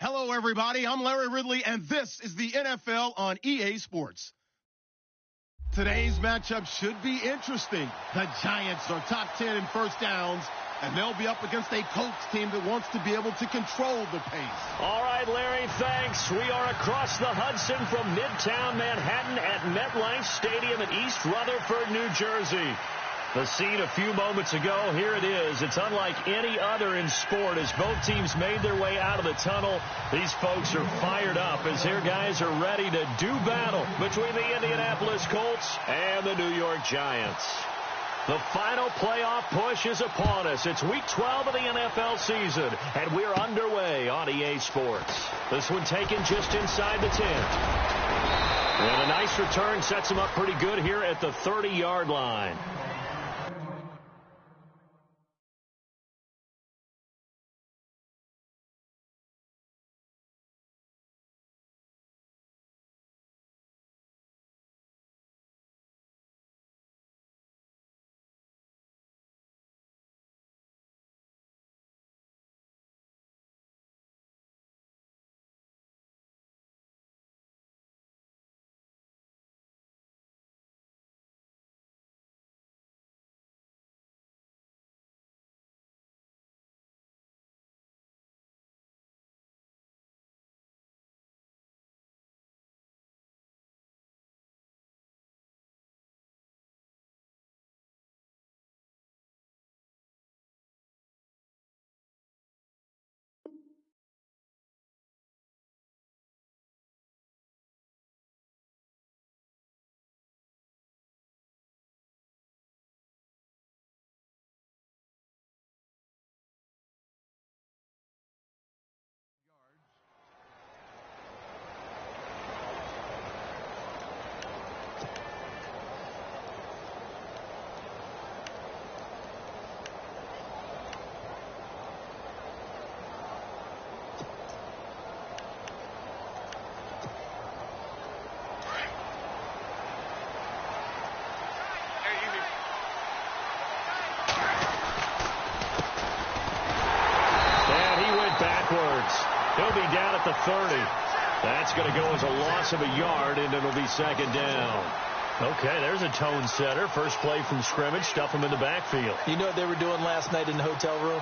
Hello, everybody. I'm Larry Ridley, and this is the NFL on EA Sports. Today's matchup should be interesting. The Giants are top 10 in first downs, and they'll be up against a Colts team that wants to be able to control the pace. All right, Larry, thanks. We are across the Hudson from Midtown Manhattan at MetLife Stadium in East Rutherford, New Jersey. The scene a few moments ago, here it is. It's unlike any other in sport as both teams made their way out of the tunnel. These folks are fired up as their guys are ready to do battle between the Indianapolis Colts and the New York Giants. The final playoff push is upon us. It's week 12 of the NFL season, and we're underway on EA Sports. This one taken just inside the 10. And a nice return sets him up pretty good here at the 30-yard line. He'll be down at the 30. That's going to go as a loss of a yard, and it'll be second down. Okay, there's a tone setter. First play from scrimmage, stuff him in the backfield. You know what they were doing last night in the hotel room?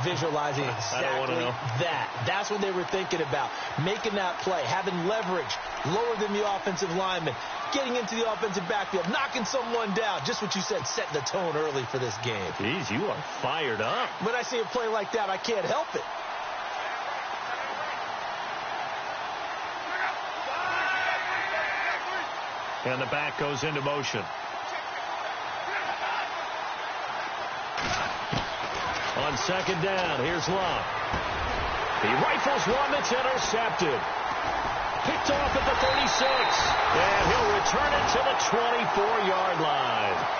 Visualizing exactly that. That's what they were thinking about. Making that play, having leverage, lower than the offensive lineman, getting into the offensive backfield, knocking someone down. Just what you said, setting the tone early for this game. Jeez, you are fired up. When I see a play like that, I can't help it. And the back goes into motion. On second down, here's Love. He rifles one that's intercepted. Picked off at the 36. And he'll return it to the 24-yard line.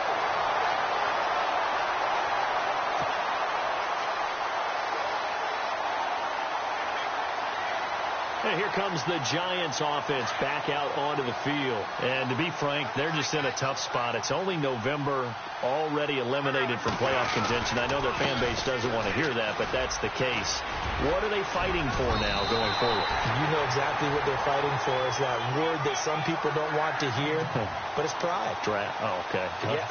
And here comes the Giants offense back out onto the field. And to be frank, they're just in a tough spot. It's only November, already eliminated from playoff contention. I know their fan base doesn't want to hear that, but that's the case. What are they fighting for now going forward? You know exactly what they're fighting for is that word that some people don't want to hear, but it's pride. Draft. Oh, okay. Yeah.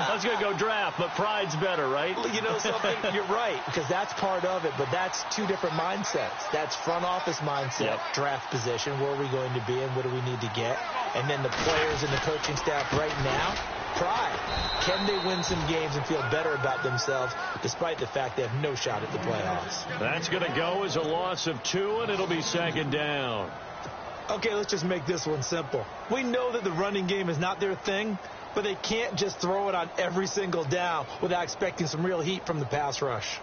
I was going to go draft, but pride's better, right? You know something? You're right, because that's part of it, but that's two different mindsets. That's front office mindset. Yep. Draft position, where are we going to be and what do we need to get? And then the players and the coaching staff right now, pride. Can they win some games and feel better about themselves despite the fact they have no shot at the playoffs? That's going to go as a loss of 2, and it'll be second down. Okay, let's just make this one simple. We know that the running game is not their thing, but they can't just throw it on every single down without expecting some real heat from the pass rush.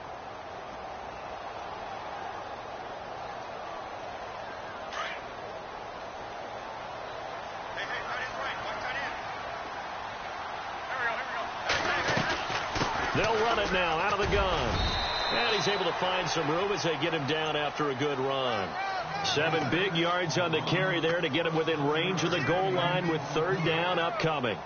They'll run it now out of the gun. And he's able to find some room as they get him down after a good run. 7 big yards on the carry there to get him within range of the goal line with third down upcoming.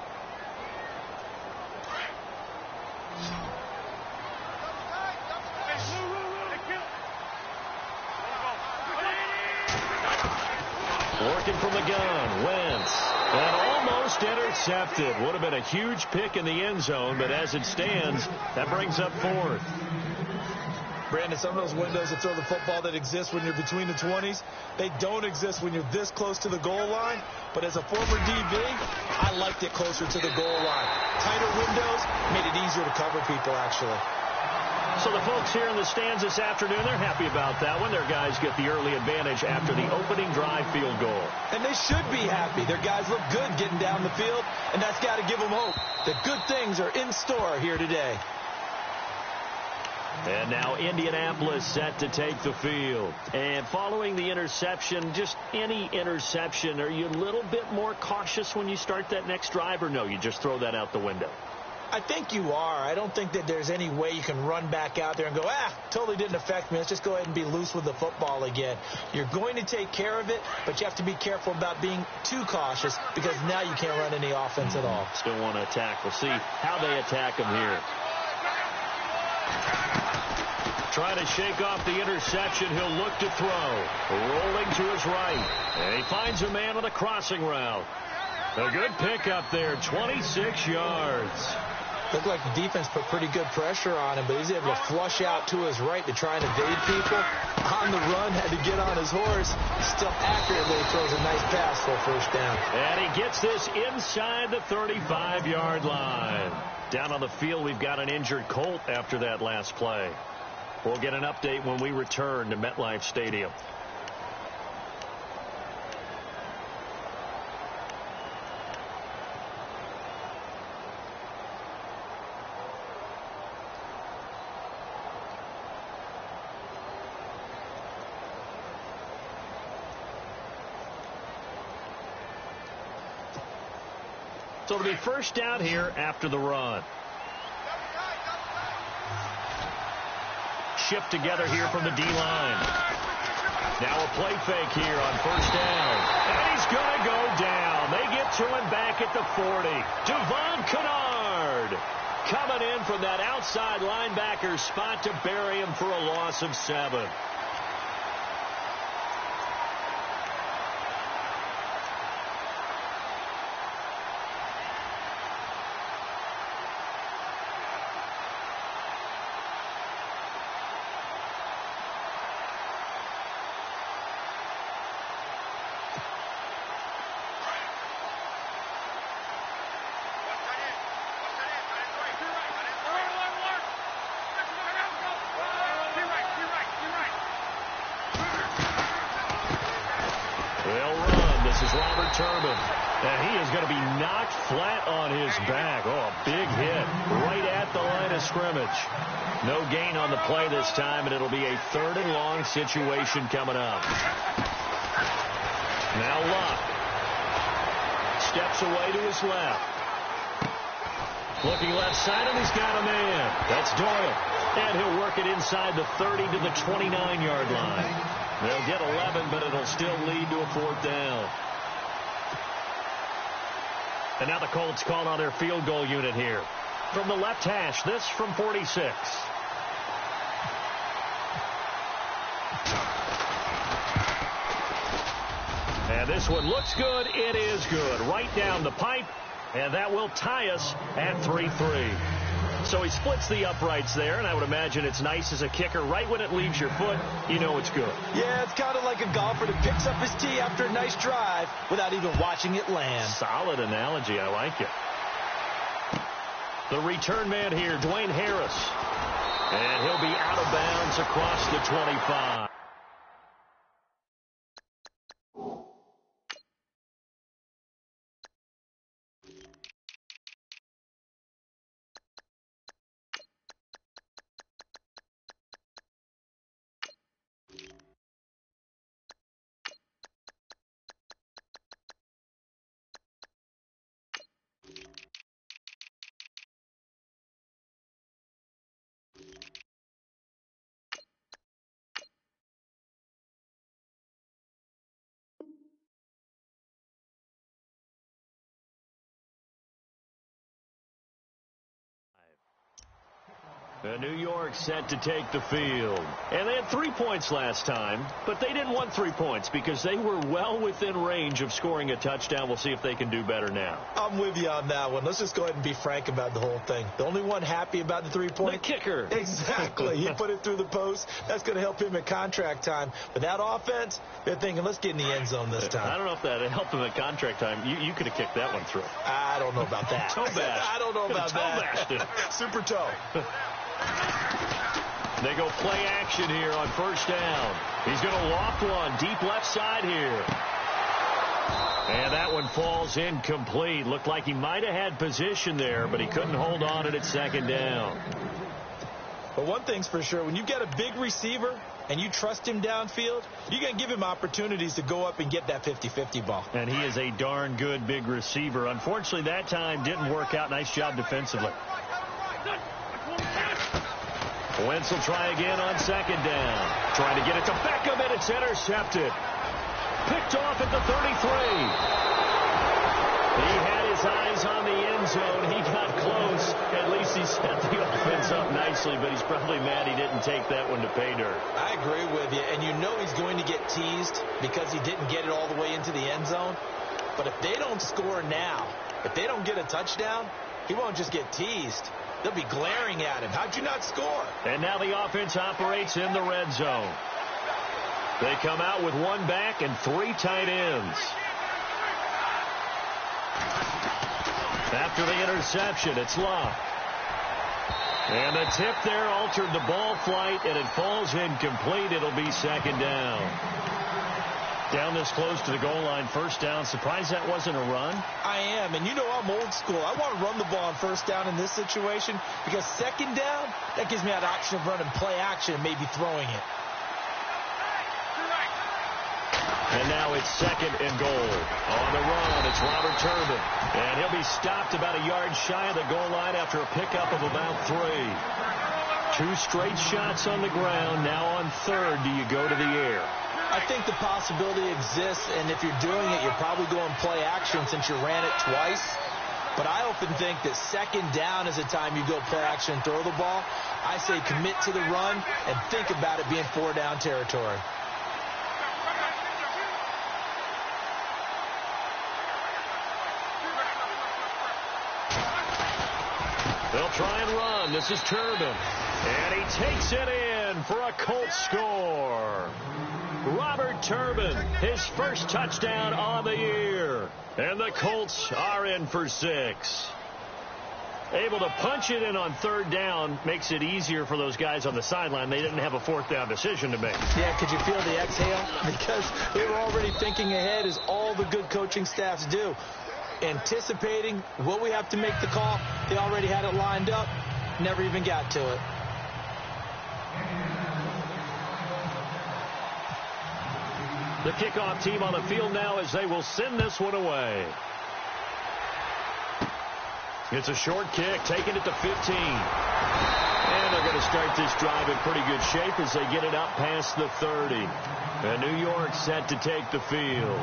looking from the gun. Wentz. And almost intercepted. Would have been a huge pick in the end zone, but as it stands, that brings up fourth. Brandon, some of those windows to throw the football that exist when you're between the 20s, they don't exist when you're this close to the goal line. But as a former DB, I liked it closer to the goal line. Tighter windows made it easier to cover people, actually. So the folks here in the stands this afternoon, they're happy about that one. Their guys get the early advantage after the opening drive field goal. And they should be happy. Their guys look good getting down the field, and that's got to give them hope that good things are in store here today. And now Indianapolis set to take the field. And following the interception, just any interception, are you a little bit more cautious when you start that next drive, or no, you just throw that out the window? I think you are. I don't think that there's any way you can run back out there and go, totally didn't affect me. Let's just go ahead and be loose with the football again. You're going to take care of it, but you have to be careful about being too cautious because now you can't run any offense at all. Still want to attack. We'll see how they attack him here. Trying to shake off the interception. He'll look to throw. Rolling to his right. And he finds a man on a crossing route. A good pickup there, 26 yards. Looked like the defense put pretty good pressure on him, but he's able to flush out to his right to try and evade people. On the run, had to get on his horse. Still accurately throws a nice pass for a first down. And he gets this inside the 35-yard line. Down on the field, we've got an injured Colt after that last play. We'll get an update when we return to MetLife Stadium. So it'll be first down here after the run. Shift together here from the D-line. Now a play fake here on first down. And he's going to go down. They get to him back at the 40. Devon Kennard coming in from that outside linebacker spot to bury him for a loss of 7. And he is going to be knocked flat on his back. Oh, a big hit right at the line of scrimmage. No gain on the play this time, and it'll be a 3rd and long situation coming up. Now Luck steps away to his left. Looking left side, and he's got a man. That's Doyle. And he'll work it inside the 30 to the 29-yard line. They'll get 11, but it'll still lead to a 4th down. And now the Colts call on their field goal unit here. From the left hash, this from 46. And this one looks good. It is good. Right down the pipe. And that will tie us at 3-3. So he splits the uprights there, and I would imagine it's nice as a kicker. Right when it leaves your foot, you know it's good. Yeah, it's kind of like a golfer that picks up his tee after a nice drive without even watching it land. Solid analogy. I like it. The return man here, Dwayne Harris. And he'll be out of bounds across the 25. New York set to take the field. And they had 3 points last time, but they didn't want 3 points because they were well within range of scoring a touchdown. We'll see if they can do better now. I'm with you on that one. Let's just go ahead and be frank about the whole thing. The only one happy about the 3-point? The kicker. Exactly. He put it through the post. That's going to help him at contract time. But that offense, they're thinking, let's get in the end zone this time. I don't know if that helped him at contract time. You could have kicked that one through. I don't know about that. Toe bash. I don't know about that. Toe bashed. Super toe. They go play action here on first down. He's going to loft one deep left side here. And that one falls incomplete. Looked like he might have had position there, but he couldn't hold on to it at second down. But one thing's for sure, when you've got a big receiver and you trust him downfield, you're going to give him opportunities to go up and get that 50-50 ball. And he is a darn good big receiver. Unfortunately, that time didn't work out. Nice job defensively. Wentz will try again on second down. Trying to get it to Beckham, and it's intercepted. Picked off at the 33. He had his eyes on the end zone. He got close. At least he set the offense up nicely, but he's probably mad he didn't take that one to pay dirt. I agree with you, and you know he's going to get teased because he didn't get it all the way into the end zone. But if they don't score now, if they don't get a touchdown, he won't just get teased. They'll be glaring at him. How'd you not score? And now the offense operates in the red zone. They come out with one back and 3 tight ends. After the interception, it's Love. And the tip there altered the ball flight, and it falls incomplete. It'll be second down. Down this close to the goal line, first down. Surprised that wasn't a run? I am, and you know I'm old school. I want to run the ball on first down in this situation because second down, that gives me that option of running play action and maybe throwing it. And now it's second and goal. On the run, it's Robert Turbin. And he'll be stopped about a yard shy of the goal line after a pickup of about 3. 2 straight shots on the ground. Now on third, do you go to the air? I think the possibility exists, and if you're doing it, you're probably going play action since you ran it twice. But I often think that second down is the time you go play action and throw the ball. I say commit to the run and think about it being 4-down territory. They'll try and run. This is Turbin. And he takes it in for a Colts score. Robert Turbin, his first touchdown on the year. And the Colts are in for 6. Able to punch it in on third down makes it easier for those guys on the sideline. They didn't have a fourth down decision to make. Yeah, could you feel the exhale? Because they were already thinking ahead, as all the good coaching staffs do. Anticipating, will we have to make the call? They already had it lined up, never even got to it. The kickoff team on the field now as they will send this one away. It's a short kick, taking it to 15. And they're going to start this drive in pretty good shape as they get it up past the 30. And New York set to take the field.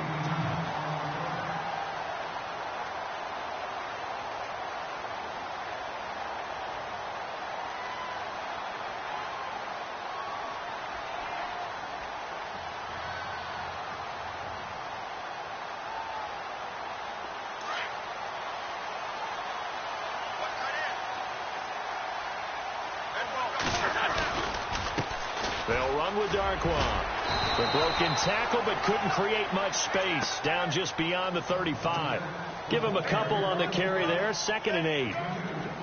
They'll run with Darquan. The broken tackle, but couldn't create much space. Down just beyond the 35. Give him a couple on the carry there. 2nd and 8.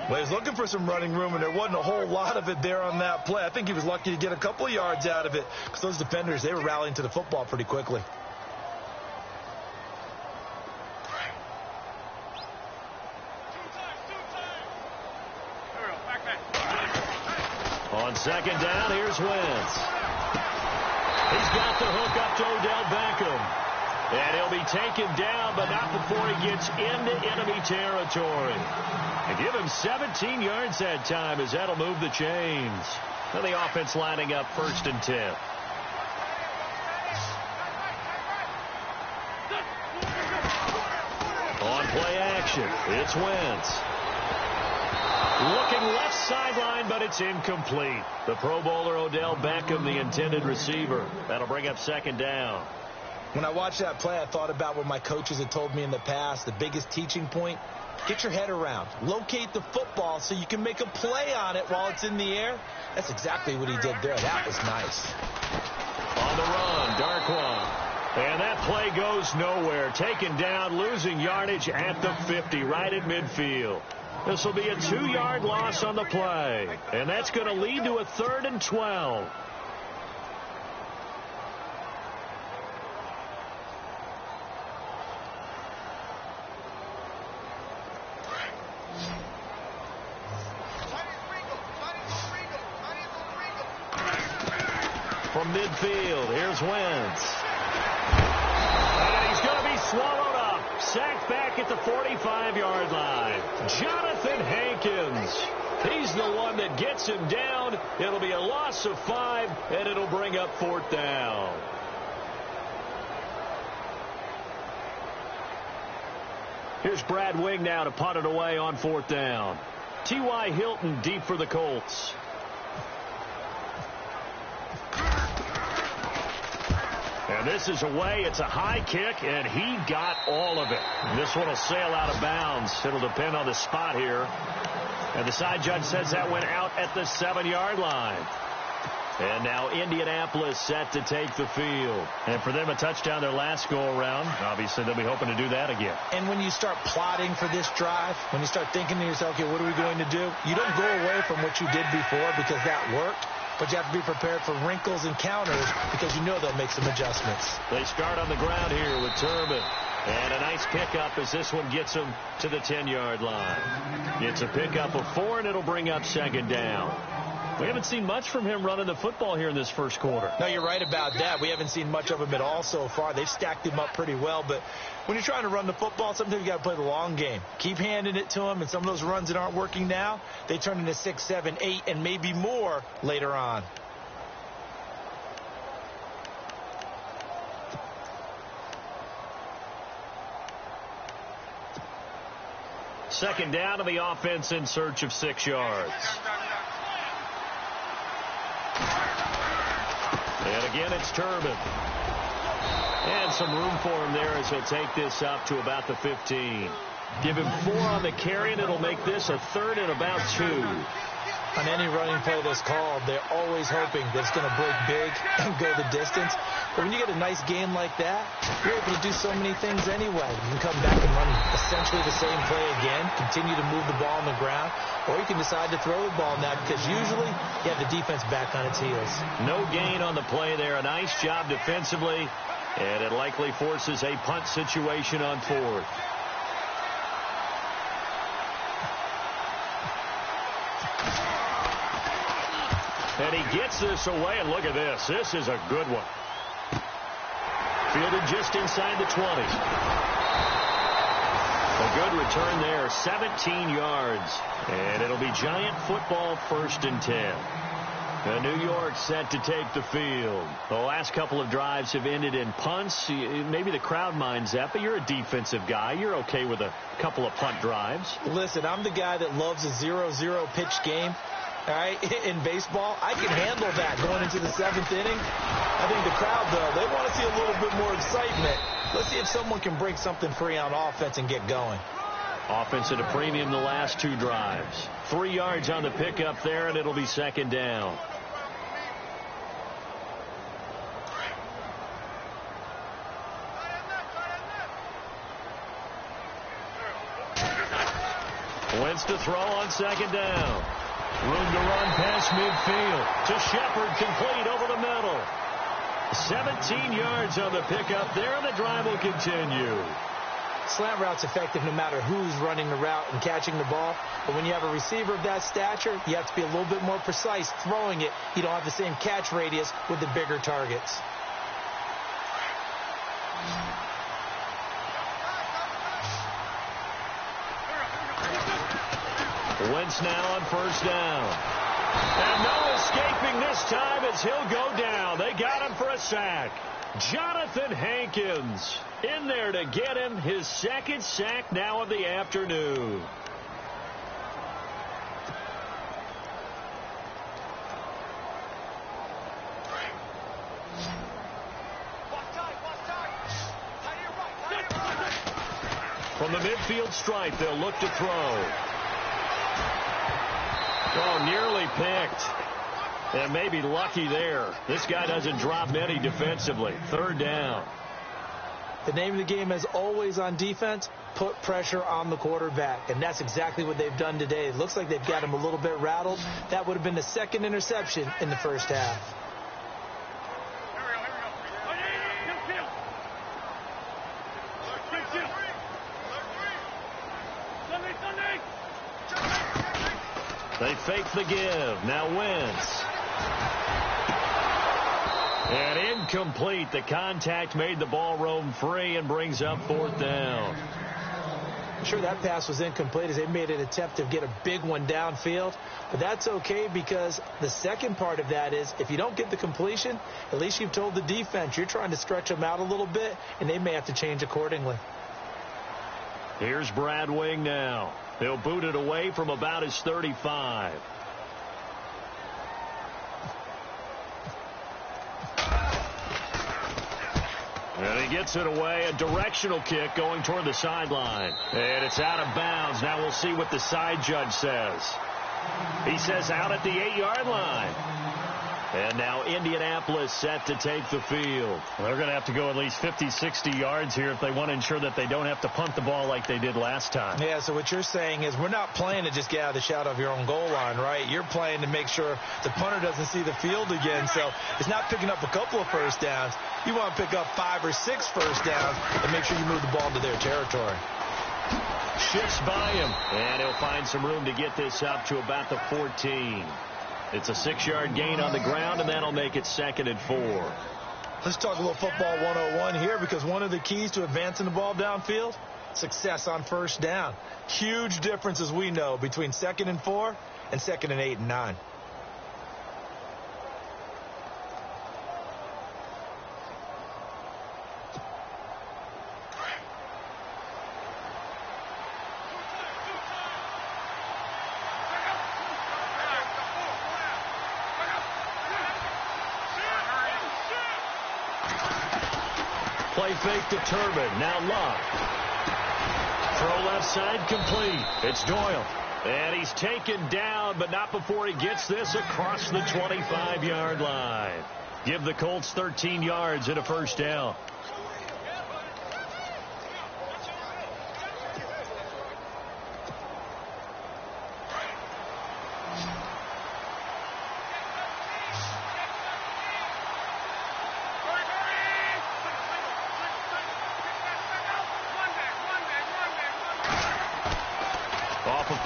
Well, he's looking for some running room, and there wasn't a whole lot of it there on that play. I think he was lucky to get a couple of yards out of it because those defenders, they were rallying to the football pretty quickly. On second down, here's Wentz. He's got the hook up to Odell Beckham. And he'll be taken down, but not before he gets into enemy territory. And give him 17 yards that time as that'll move the chains. And the offense lining up 1st and 10. On play action, it's Wentz. Looking left sideline, but it's incomplete. The Pro Bowler Odell Beckham, the intended receiver. That'll bring up second down. When I watched that play, I thought about what my coaches had told me in the past. The biggest teaching point, get your head around. Locate the football so you can make a play on it while it's in the air. That's exactly what he did there. That was nice. On the run, Darquan. And that play goes nowhere. Taken down, losing yardage at the 50, right at midfield. This will be a 2-yard loss on the play. And that's going to lead to a 3rd and 12. From midfield, here's Wentz. And he's going to be swallowed up. Sacked back at the 45-yard line. Jonathan Hankins. He's the one that gets him down. It'll be a loss of 5, and it'll bring up 4th down. Here's Brad Wing now to punt it away on 4th down. T.Y. Hilton deep for the Colts. And this is away. It's a high kick, and he got all of it. This one will sail out of bounds. It'll depend on the spot here. And the side judge says that went out at the 7-yard line. And now Indianapolis set to take the field. And for them, a touchdown their last go-around. Obviously, they'll be hoping to do that again. And when you start plotting for this drive, when you start thinking to yourself, okay, what are we going to do? You don't go away from what you did before because that worked. But you have to be prepared for wrinkles and counters because you know they'll make some adjustments. They start on the ground here with Turbin. And a nice pickup as this one gets them to the 10-yard line. It's a pickup of 4, and it'll bring up second down. We haven't seen much from him running the football here in this first quarter. No, you're right about that. We haven't seen much of him at all so far. They've stacked him up pretty well. But when you're trying to run the football, sometimes you got to play the long game. Keep handing it to him, and some of those runs that aren't working now, they turn into 6, 7, 8, and maybe more later on. Second down to the offense in search of 6 yards. And again, it's Turbin. And some room for him there as he'll take this up to about the 15. Give him 4 on the carry, and it'll make this a 3rd and about 2. On any running play that's called, they're always hoping that it's going to break big and go the distance. But when you get a nice game like that, you're able to do so many things anyway. You can come back and run essentially the same play again, continue to move the ball on the ground, or you can decide to throw the ball now because usually you have the defense back on its heels. No gain on the play there. A nice job defensively, and it likely forces a punt situation on 4th. And he gets this away, and look at this. This is a good one. Fielded just inside the 20. A good return there, 17 yards. And it'll be Giant football 1st and 10. New York set to take the field. The last couple of drives have ended in punts. Maybe the crowd minds that, but you're a defensive guy. You're okay with a couple of punt drives. Listen, I'm the guy that loves a 0-0 pitch game. All right, in baseball, I can handle that going into the 7th inning. I think the crowd, though, they want to see a little bit more excitement. Let's see if someone can break something free on offense and get going. Offense at a premium the last 2 drives. 3 yards on the pickup there, and it'll be second down. Wentz to throw on second down. Room to run past midfield. To Shepard, complete over the middle. 17 yards on the pickup there, and the drive will continue. Slant route's effective no matter who's running the route and catching the ball. But when you have a receiver of that stature, you have to be a little bit more precise throwing it. You don't have the same catch radius with the bigger targets. Wentz now on first down. And no escaping this time as he'll go down. They got him for a sack. Jonathan Hankins in there to get him his 2nd sack now of the afternoon. From the midfield stripe, they'll look to throw. Oh, nearly picked. And maybe lucky there. This guy doesn't drop many defensively. Third down. The name of the game is always on defense, put pressure on the quarterback. And that's exactly what they've done today. It looks like they've got him a little bit rattled. That would have been the second interception in the first half. They fake the give. Now Wentz. And incomplete. The contact made the ball roam free and brings up fourth down. I'm sure that pass was incomplete as they made an attempt to get a big one downfield. But that's okay because the second part of that is if you don't get the completion, at least you've told the defense you're trying to stretch them out a little bit, and they may have to change accordingly. Here's Brad Wing now. He'll boot it away from about his 35. And he gets it away. A directional kick going toward the sideline. And it's out of bounds. Now we'll see what the side judge says. He says out at the 8-yard line. And now Indianapolis set to take the field. They're going to have to go at least 50, 60 yards here if they want to ensure that they don't have to punt the ball like they did last time. Yeah, so what you're saying is we're not playing to just get out of the shadow of your own goal line, right? You're playing to make sure the punter doesn't see the field again. So it's not picking up a couple of first downs. You want to pick up 5 or 6 first downs and make sure you move the ball into their territory. Shifts by him, and he'll find some room to get this up to about the 14. It's a 6-yard gain on the ground, and that'll make it 2nd and 4. Let's talk a little football 101 here because one of the keys to advancing the ball downfield, success on first down. Huge difference, as we know, between 2nd and 4 and 2nd and 8 and 9. Play fake to Turbin. Now Luck. Throw left side complete. It's Doyle. And he's taken down, but not before he gets this across the 25-yard line. Give the Colts 13 yards and a first down.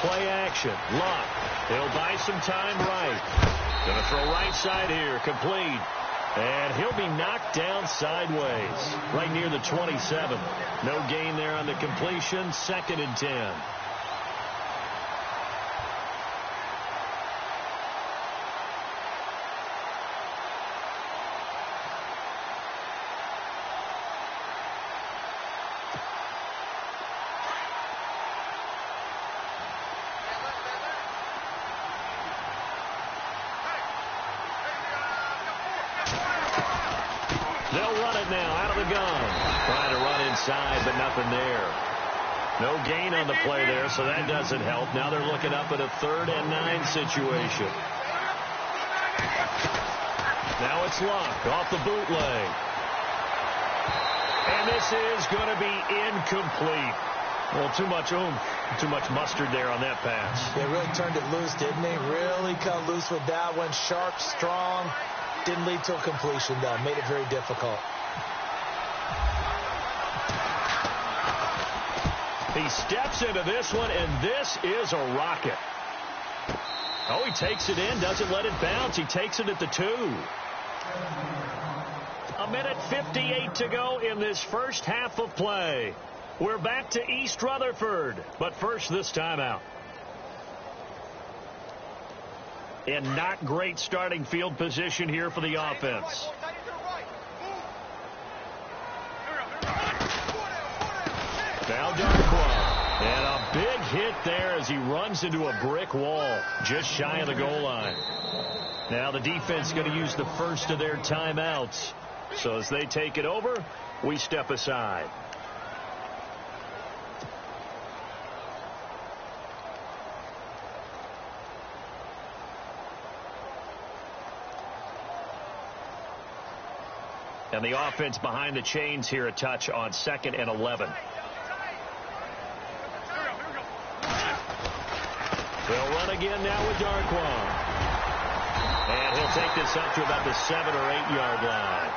Play action. Luck. He'll buy some time right. Going to throw right side here. Complete. And he'll be knocked down sideways. Right near the 27. No gain there on the completion. 2nd and 10. They'll run it now out of the gun. Trying to run inside, but nothing there. No gain on the play there, so that doesn't help. Now they're looking up at a 3rd and 9 situation. Now it's Luck off the bootleg. And this is going to be incomplete. Well, too much oomph, too much mustard there on that pass. They really turned it loose, didn't they? Really cut loose with that one. Sharp, strong. Didn't lead to a completion, though. Made it very difficult. He steps into this one, and this is a rocket. Oh, he takes it in, doesn't let it bounce. He takes it at the 2. A minute 58 to go in this first half of play. We're back to East Rutherford, but first this timeout. And not great starting field position here for the offense. Now Darkwa. And a big hit there as he runs into a brick wall just shy of the goal line. Now the defense going to use the first of their timeouts. So as they take it over, we step aside. And the offense behind the chains here a touch on 2nd and 11. They'll run again now with Darquan. And he'll take this up to about the 7 or 8 yard line.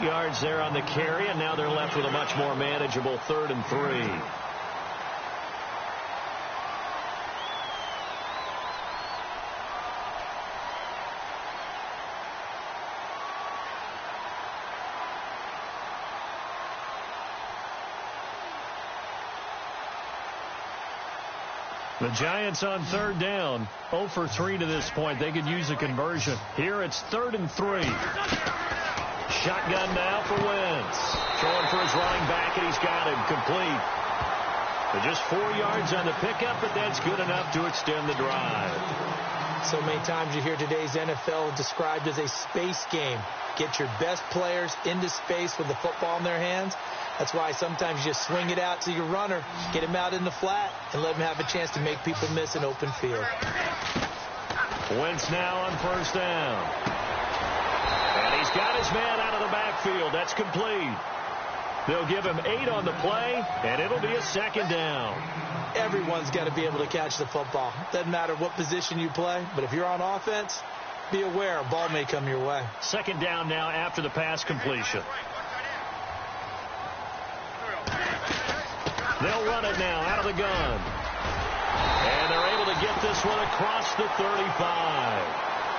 8 yards there on the carry, and now they're left with a much more manageable 3rd and 3. The Giants on 3rd down, 0 for 3 to this point. They could use a conversion. Here it's 3rd and 3. Shotgun now for Wentz. Throwing for his running back, and he's got him complete. But just 4 yards on the pickup, but that's good enough to extend the drive. So many times you hear today's NFL described as a space game. Get your best players into space with the football in their hands. That's why sometimes you just swing it out to your runner, get him out in the flat, and let him have a chance to make people miss an open field. Wentz now on 1st down. And he's got his man out of the backfield. That's complete. They'll give him 8 on the play, and it'll be a 2nd down. Everyone's got to be able to catch the football. Doesn't matter what position you play, but if you're on offense, be aware a ball may come your way. 2nd down now after the pass completion. They'll run it now out of the gun. And they're able to get this one across the 35.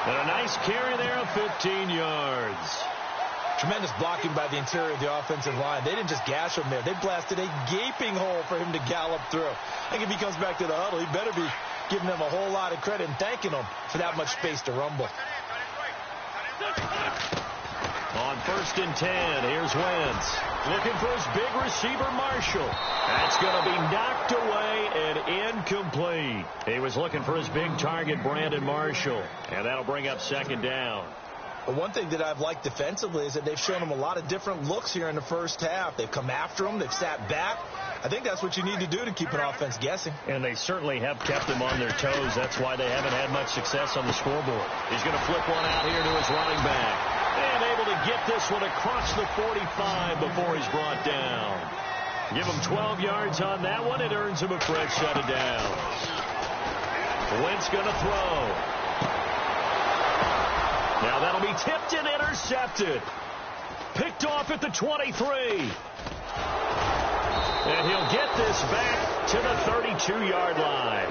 And a nice carry there of 15 yards. Tremendous blocking by the interior of the offensive line. They didn't just gash him there. They blasted a gaping hole for him to gallop through. I think if he comes back to the huddle, he better be giving them a whole lot of credit and thanking them for that much space to rumble. On 1st and 10, here's Wentz. Looking for his big receiver, Marshall. That's going to be knocked away and incomplete. He was looking for his big target, Brandon Marshall. And that'll bring up 2nd down. Well, one thing that I've liked defensively is that they've shown him a lot of different looks here in the first half. They've come after him. They've sat back. I think that's what you need to do to keep an offense guessing. And they certainly have kept them on their toes. That's why they haven't had much success on the scoreboard. He's going to flip one out here to his running back. And able to get this one across the 45 before he's brought down. Give him 12 yards on that one. It earns him a fresh set of downs. Wentz going to throw. Now that'll be tipped and intercepted. Picked off at the 23. And he'll get this back to the 32-yard line.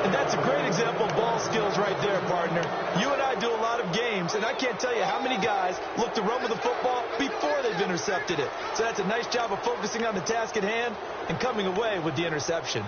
And that's a great example of ball skills right there, partner. You and I do a lot of games, and I can't tell you how many guys look to run with the football before they've intercepted it. So that's a nice job of focusing on the task at hand and coming away with the interception.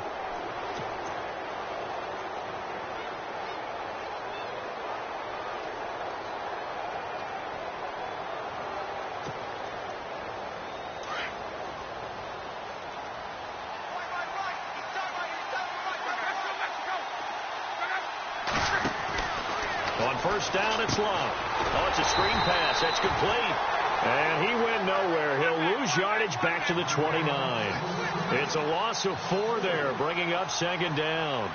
On 1st down, it's Love. Oh, it's a screen pass. That's complete. And he went nowhere. He'll lose yardage back to the 29. It's a loss of 4 there, bringing up 2nd down.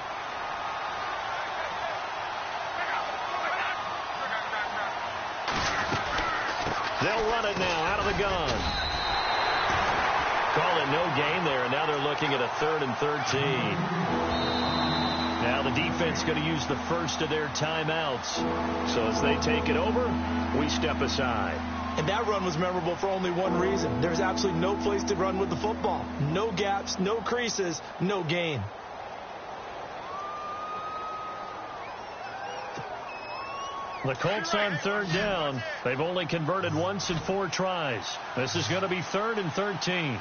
They'll run it now out of the gun. Call it no gain there, and now they're looking at a 3rd and 13. Now the defense going to use the first of their timeouts. So as they take it over, we step aside. And that run was memorable for only one reason. There's absolutely no place to run with the football. No gaps, no creases, no gain. The Colts on 3rd down. They've only converted once in 4 tries. This is going to be 3rd and 13.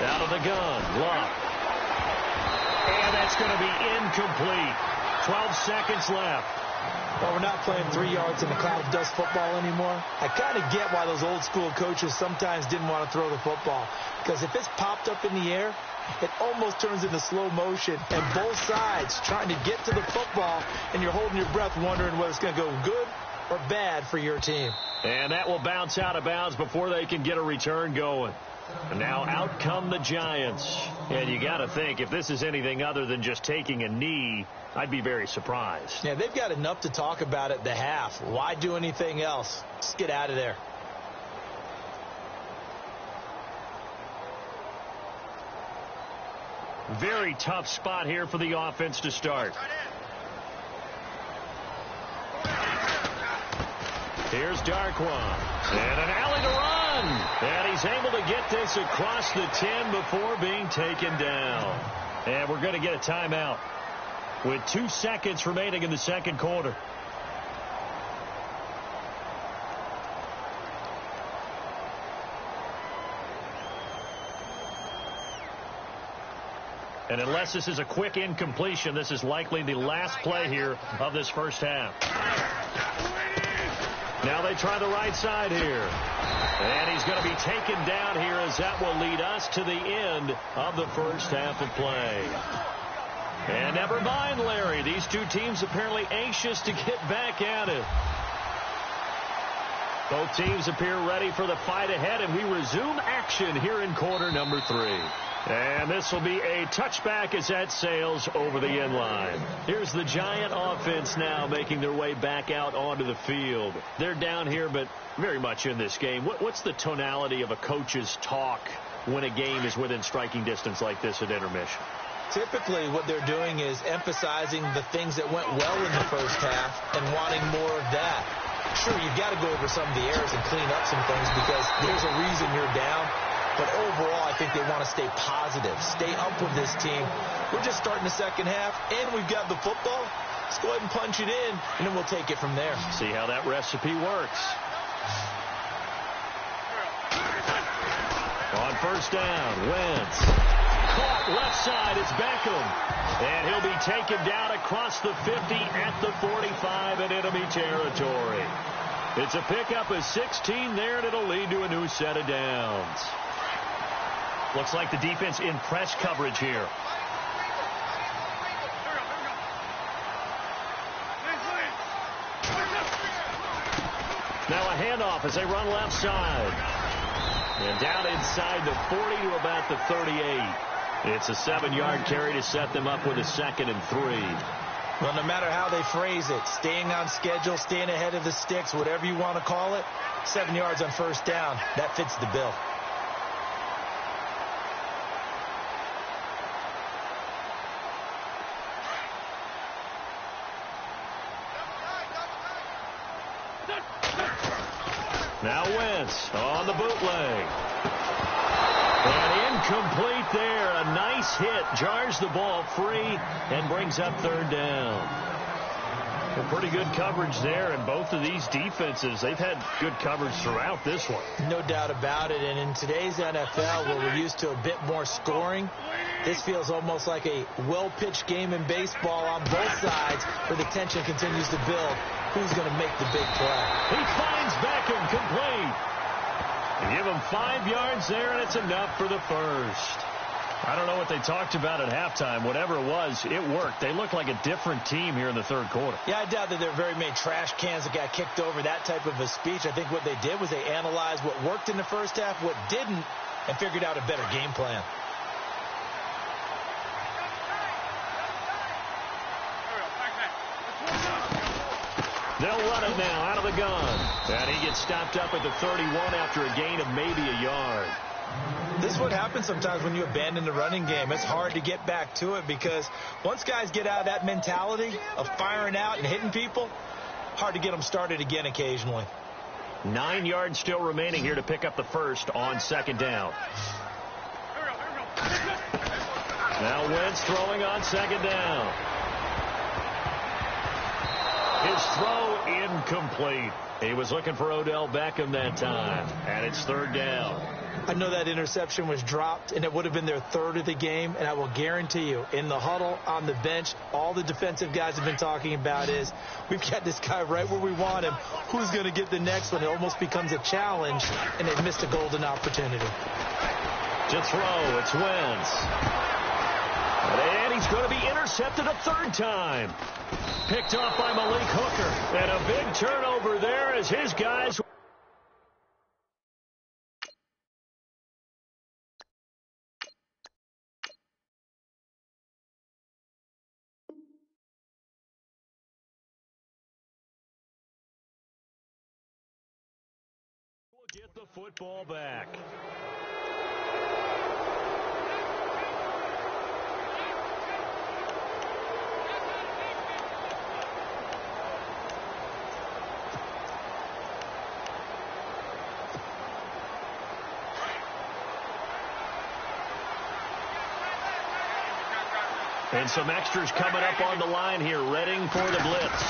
Out of the gun, Luck. And that's going to be incomplete. 12 seconds left. Well, we're not playing 3 yards in the cloud of dust football anymore. I kind of get why those old school coaches sometimes didn't want to throw the football. Because if it's popped up in the air, it almost turns into slow motion. And both sides trying to get to the football, and you're holding your breath wondering whether it's going to go good or bad for your team. And that will bounce out of bounds before they can get a return going. And now out come the Giants. And you got to think, if this is anything other than just taking a knee, I'd be very surprised. Yeah, they've got enough to talk about at the half. Why do anything else? Just get out of there. Very tough spot here for the offense to start. Here's Darkwan. And an alley to run. And he's able to get this across the 10 before being taken down. And we're going to get a timeout with 2 seconds remaining in the second quarter. And unless this is a quick incompletion, this is likely the last play here of this first half. Now they try the right side here. And he's going to be taken down here as that will lead us to the end of the first half of play. And never mind, Larry. These two teams apparently anxious to get back at it. Both teams appear ready for the fight ahead, and we resume action here in quarter number 3. And this will be a touchback as that sails over the end line. Here's the Giant offense now making their way back out onto the field. They're down here, but very much in this game. What's the tonality of a coach's talk when a game is within striking distance like this at intermission? Typically, what they're doing is emphasizing the things that went well in the first half and wanting more of that. Sure, you've got to go over some of the errors and clean up some things because there's a reason you're down. But overall, I think they want to stay positive, stay up with this team. We're just starting the second half, and we've got the football. Let's go ahead and punch it in, and then we'll take it from there. See how that recipe works. On first down, Wentz. Caught left side, it's Beckham. And he'll be taken down across the 50 at the 45 in enemy territory. It's a pickup of 16 there, and it'll lead to a new set of downs. Looks like the defense in press coverage here. Now a handoff as they run left side. And down inside the 40 to about the 38. It's a 7-yard carry to set them up with a 2nd and 3. Well, no matter how they phrase it, staying on schedule, staying ahead of the sticks, whatever you want to call it, 7 yards on first down, that fits the bill. Now Wentz on the bootleg. And incomplete there. A nice hit. Jars the ball free and brings up 3rd down. Well, pretty good coverage there. And both of these defenses, they've had good coverage throughout this one. No doubt about it. And in today's NFL, where we're used to a bit more scoring, this feels almost like a well-pitched game in baseball on both sides where the tension continues to build. Who's going to make the big play? He finds Beckham complete. Give him 5 yards there, and it's enough for the first. I don't know what they talked about at halftime. Whatever it was, it worked. They look like a different team here in the 3rd quarter. Yeah, I doubt that there are very many trash cans that got kicked over, that type of a speech. I think what they did was they analyzed what worked in the first half, what didn't, and figured out a better game plan. They'll run it now out of the gun. And he gets stopped up at the 31 after a gain of maybe a yard. This is what happens sometimes when you abandon the running game. It's hard to get back to it because once guys get out of that mentality of firing out and hitting people, hard to get them started again occasionally. 9 yards still remaining here to pick up the first on 2nd down. Now Wentz throwing on 2nd down. His throw incomplete. He was looking for Odell Beckham that time, and it's 3rd down. I know that interception was dropped, and it would have been their 3rd of the game, and I will guarantee you, in the huddle, on the bench, all the defensive guys have been talking about is, we've got this guy right where we want him. Who's going to get the next one? It almost becomes a challenge, and they've missed a golden opportunity. To throw, it's Wentz. And he's going to be intercepted a 3rd time. Picked off by Malik Hooker. And a big turnover there as his guys the football back. And some extras coming up on the line here, readying for the blitz.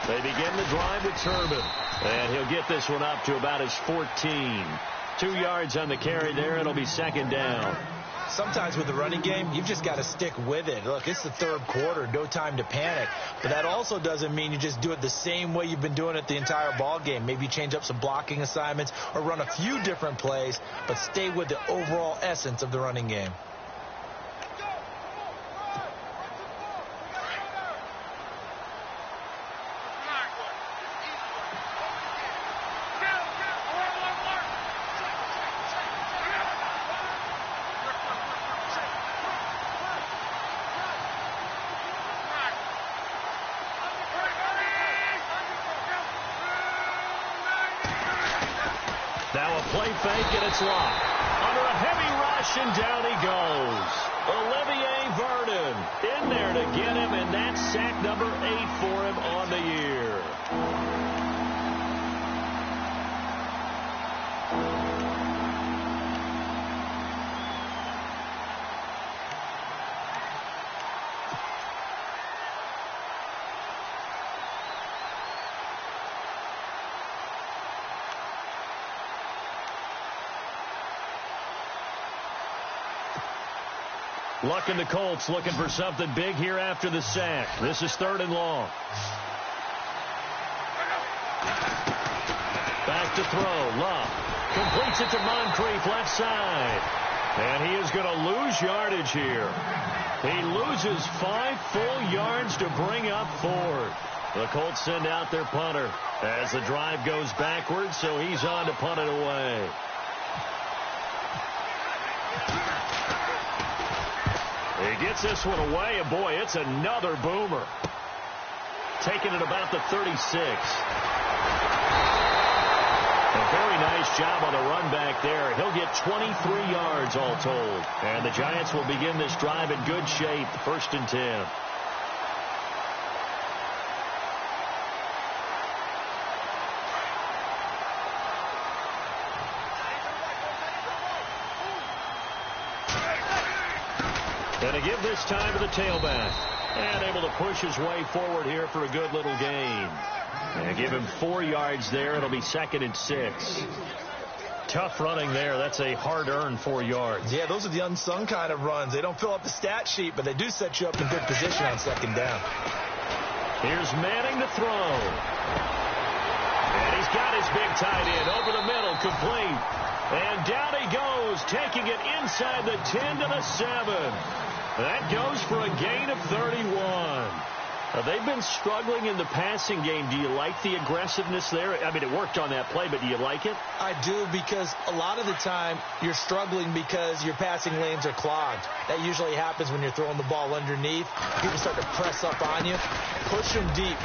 They begin the drive with Turbin. And he'll get this one up to about his 14. 2 yards on the carry there. It'll be second down. Sometimes with the running game, you've just got to stick with it. Look, it's the third quarter, no time to panic. But that also doesn't mean you just do it the same way you've been doing it the entire ball game. Maybe change up some blocking assignments or run a few different plays, but stay with the overall essence of the running game. Now a play fake, and it's locked. Under a heavy rush, and down he goes. Olivier Vernon in there to get him, and that's sack number 8 for him on the year. Luck in the Colts looking for something big here after the sack. This is 3rd and long. Back to throw. Luck completes it to Moncrief left side. And he is going to lose yardage here. He loses 5 full yards to bring up 4. The Colts send out their punter as the drive goes backwards, so he's on to punt it away. He gets this one away, and boy, it's another boomer. Taking it about the 36. A very nice job on the run back there. He'll get 23 yards all told. And the Giants will begin this drive in good shape, 1st and 10. And to give this time to the tailback. And able to push his way forward here for a good little gain. And give him 4 yards there. It'll be 2nd and 6. Tough running there. That's a hard-earned 4 yards. Yeah, those are the unsung kind of runs. They don't fill up the stat sheet, but they do set you up in good position on 2nd down. Here's Manning to throw. And he's got his big tight end over the middle, complete. And down he goes, taking it inside the 10 to the 7. That goes for a gain of 31. They've been struggling in the passing game. Do you like the aggressiveness there? I mean, it worked on that play, but do you like it? I do, because a lot of the time you're struggling because your passing lanes are clogged. That usually happens when you're throwing the ball underneath. People start to press up on you. Push them deep.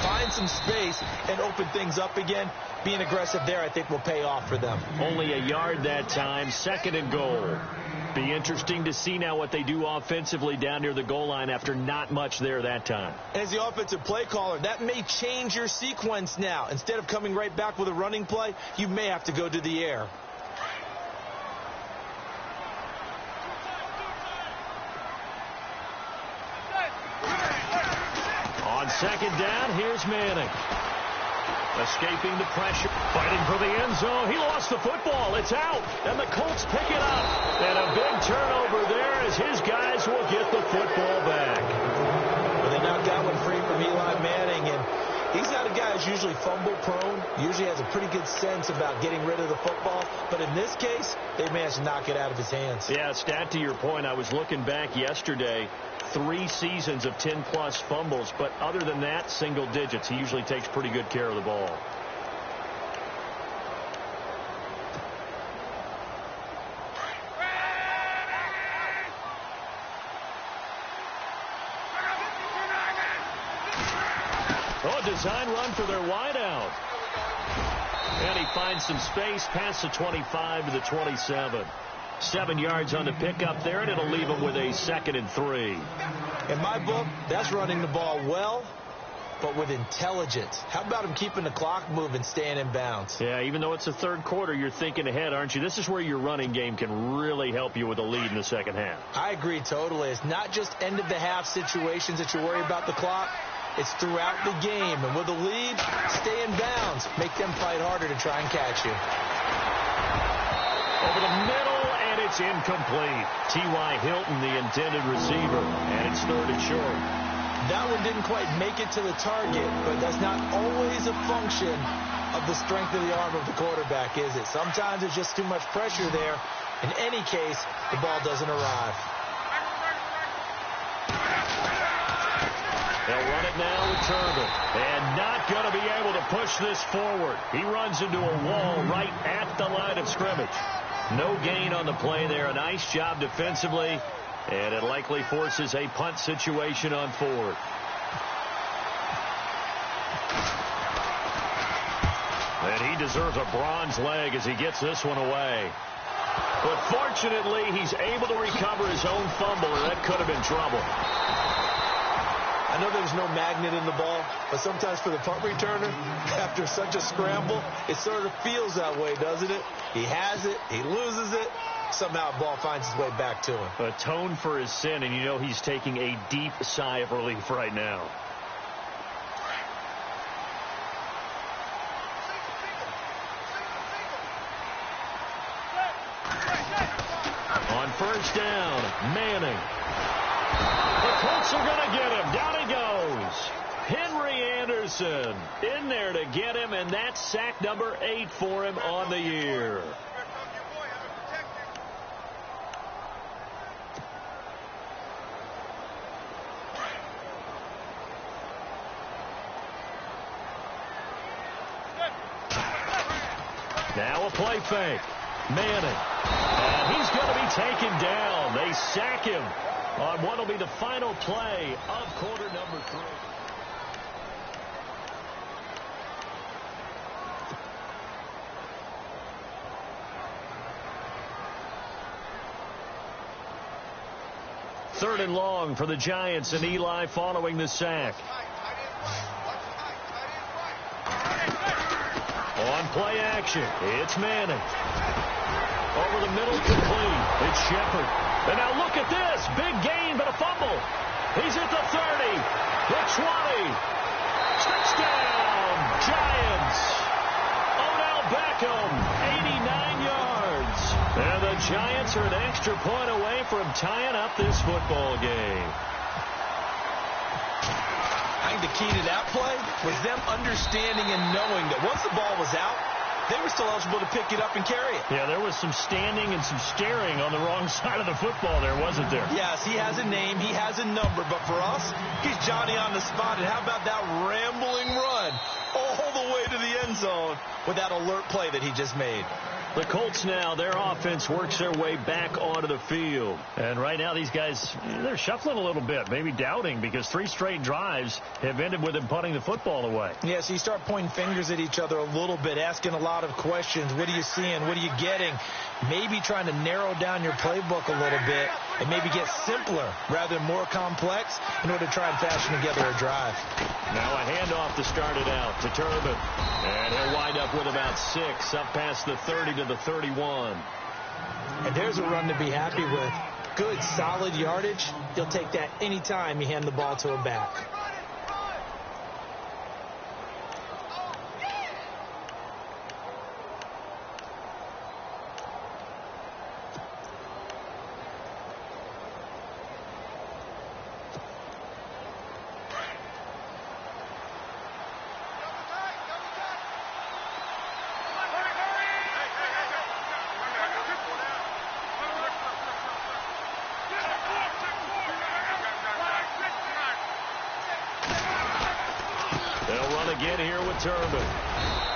Find some space and open things up again. Being aggressive there, I think, will pay off for them. Only a yard that time. 2nd and goal. Be interesting to see now what they do offensively down near the goal line after not much there that time. As the offensive play caller, that may change your sequence now. Instead of coming right back with a running play, you may have to go to the air. On 2nd down, here's Manning. Escaping the pressure, fighting for the end zone. He lost the football. It's out, and the Colts pick it up. And a big turnover there as his guys will get the football back. Well, they knocked that one free from Eli Manning, and he's not a guy who's usually fumble-prone. Usually has a pretty good sense about getting rid of the football. But in this case, they managed to knock it out of his hands. Yeah, stat to your point, I was looking back yesterday. 3 seasons of 10-plus fumbles, but other than that, single digits. He usually takes pretty good care of the ball. Oh, design run for their wideout. And he finds some space past the 25 to the 27. 7 yards on the pickup there, and it'll leave him with a 2nd and 3. In my book, that's running the ball well, but with intelligence. How about him keeping the clock moving, staying in bounds? Yeah, even though it's the third quarter, you're thinking ahead, aren't you? This is where your running game can really help you with a lead in the second half. I agree totally. It's not just end-of-the-half situations that you worry about the clock. It's throughout the game. And with a lead, stay in bounds. Make them fight harder to try and catch you. Over the middle, and it's incomplete. T.Y. Hilton, the intended receiver, and it's 3rd and short. That one didn't quite make it to the target, but that's not always a function of the strength of the arm of the quarterback, is it? Sometimes there's just too much pressure there. In any case, the ball doesn't arrive. They'll run it now with Turbin, and not going to be able to push this forward. He runs into a wall right at the line of scrimmage. No gain on the play there. A nice job defensively, and it likely forces a punt situation on 4th. And he deserves a bronze leg as he gets this one away. But fortunately, he's able to recover his own fumble, and that could have been trouble. I know there's no magnet in the ball, but sometimes for the punt returner, after such a scramble, it sort of feels that way, doesn't it? He has it, he loses it, somehow the ball finds its way back to him. Atone for his sin, and you know he's taking a deep sigh of relief right now. On 1st down, Manning. The Colts are going to get him. Down he goes. Henry Anderson in there to get him, and that's sack number 8 for him on the year. Now a play fake. Manning. And he's going to be taken down. They sack him on what will be the final play of quarter number 3. Third and long for the Giants, and Eli following the sack. On play action, it's Manning. Over the middle, complete. It's Shepard. And now look at this. Big gain, but a fumble. He's at the 30, the 20. Touchdown, Giants. Odell Beckham, 89 yards. And the Giants are an extra point away from tying up this football game. I think the key to that play was them understanding and knowing that once the ball was out, they were still eligible to pick it up and carry it. Yeah, there was some standing and some staring on the wrong side of the football there, wasn't there? Yes, he has a name, he has a number, but for us, he's Johnny on the spot. And how about that rambling run all the way to the end zone with that alert play that he just made? The Colts now, their offense works their way back onto the field. And right now these guys, they're shuffling a little bit, maybe doubting, because 3 straight drives have ended with them punting the football away. Yeah, so you start pointing fingers at each other a little bit, asking a lot of questions. What are you seeing? What are you getting? Maybe trying to narrow down your playbook a little bit and maybe get simpler rather than more complex in order to try and fashion together a drive. Now a handoff to start it out to Turbin. And he'll wind up with about 6 up past the 30 to the 31. And there's a run to be happy with. Good, solid yardage. He'll take that anytime you hand the ball to a back. Again here with Turbin.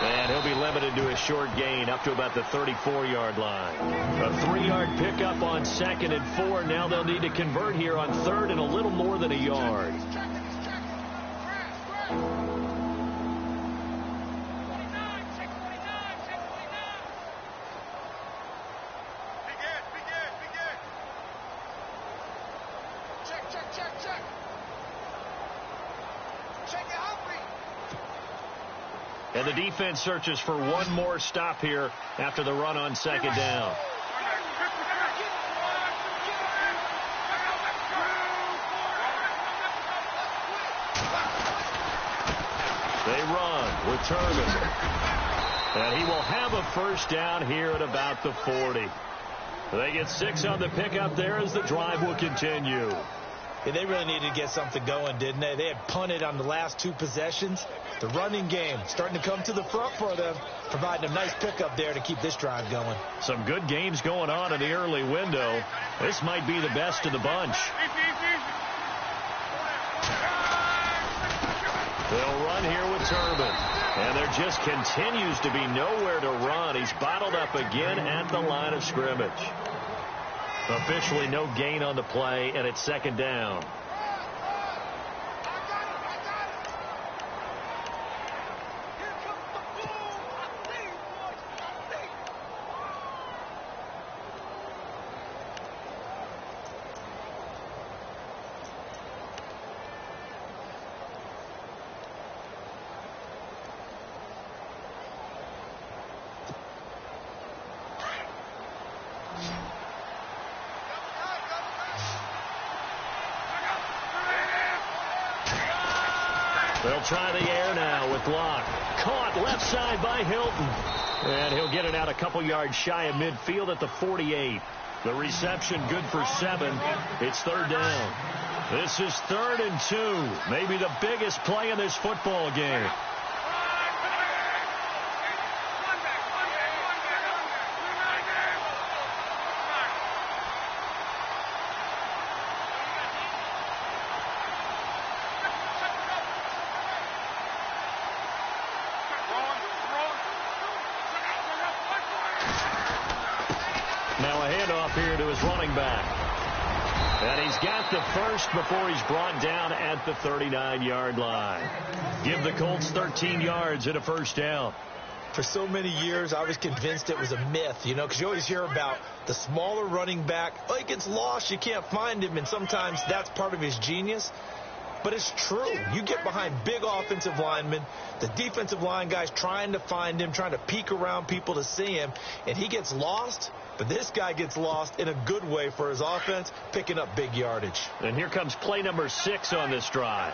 And he'll be limited to a short gain up to about the 34-yard line. A 3-yard pickup on 2nd and 4. Now they'll need to convert here on 3rd and a little more than a yard. And the defense searches for one more stop here after the run on second down. They run with Turbin. And he will have a first down here at about the 40. They get 6 on the pickup there as the drive will continue. Yeah, they really needed to get something going, didn't they? They had punted on the last 2 possessions. The running game starting to come to the front for them, providing a nice pickup there to keep this drive going. Some good games going on in the early window. This might be the best of the bunch. They'll run here with Turbin. And there just continues to be nowhere to run. He's bottled up again at the line of scrimmage. Officially no gain on the play, and it's second down. They'll try the air now with Locke. Caught left side by Hilton. And he'll get it out a couple yards shy of midfield at the 48. The reception good for 7. It's third down. This is 3rd and 2. Maybe the biggest play in this football game. Here to his running back. And he's got the first before he's brought down at the 39-yard line. Give the Colts 13 yards and a first down. For so many years, I was convinced it was a myth, because you always hear about the smaller running back. Oh, he gets lost, you can't find him, and sometimes that's part of his genius. But it's true. You get behind big offensive linemen, the defensive line guys trying to find him, trying to peek around people to see him, and he gets lost. But this guy gets lost in a good way for his offense, picking up big yardage. And here comes play number 6 on this drive.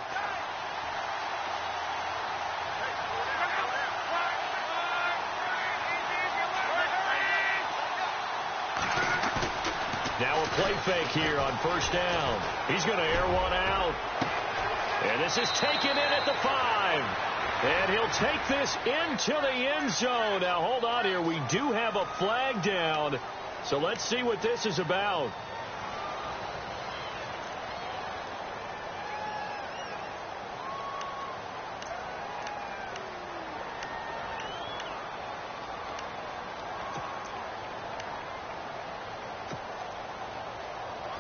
Now a play fake here on first down. He's going to air one out. And this is taken in at the 5. And he'll take this into the end zone. Now, hold on here. We do have a flag down. So let's see what this is about.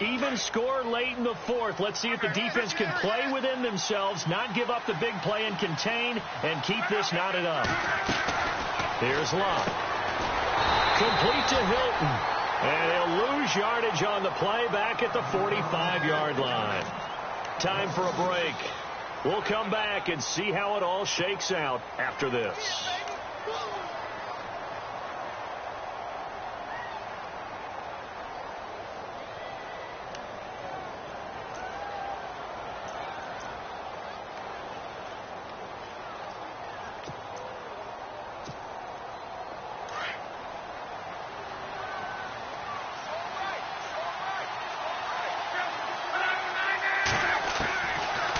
Even score late in the 4th. Let's see if the defense can play within themselves, not give up the big play and contain, and keep this knotted up. Here's Locke. Complete to Hilton. And he'll lose yardage on the play back at the 45-yard line. Time for a break. We'll come back and see how it all shakes out after this.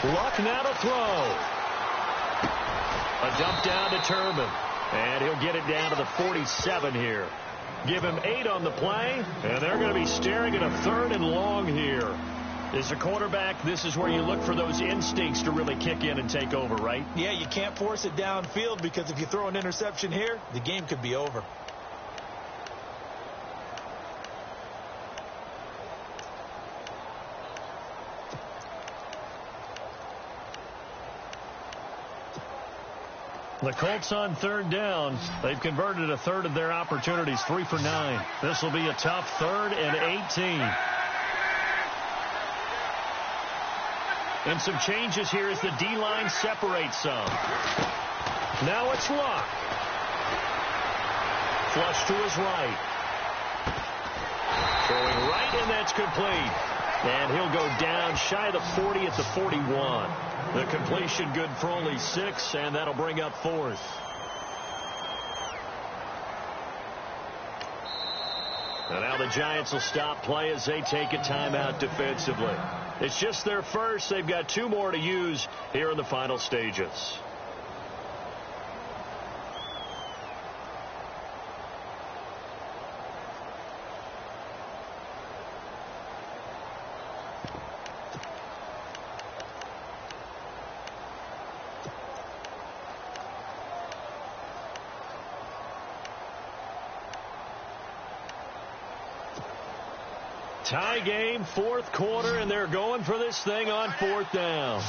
Luck now to throw. A dump down to Turbin. And he'll get it down to the 47 here. Give him 8 on the play. And they're going to be staring at a 3rd and long here. As a quarterback, this is where you look for those instincts to really kick in and take over, right? Yeah, you can't force it downfield because if you throw an interception here, the game could be over. The Colts on 3rd down. They've converted a 1/3 of their opportunities, 3 for 9. This will be a tough 3rd and 18. And some changes here as the D-line separates some. Now it's Luck. Flush to his right. Throwing right, and that's complete. And he'll go down shy of the 40 at the 41. The completion good for only 6, and that'll bring up 4th. And now the Giants will stop play as they take a timeout defensively. It's just their first. They've got 2 more to use here in the final stages. Tie game, 4th quarter, and they're going for this thing on 4th down.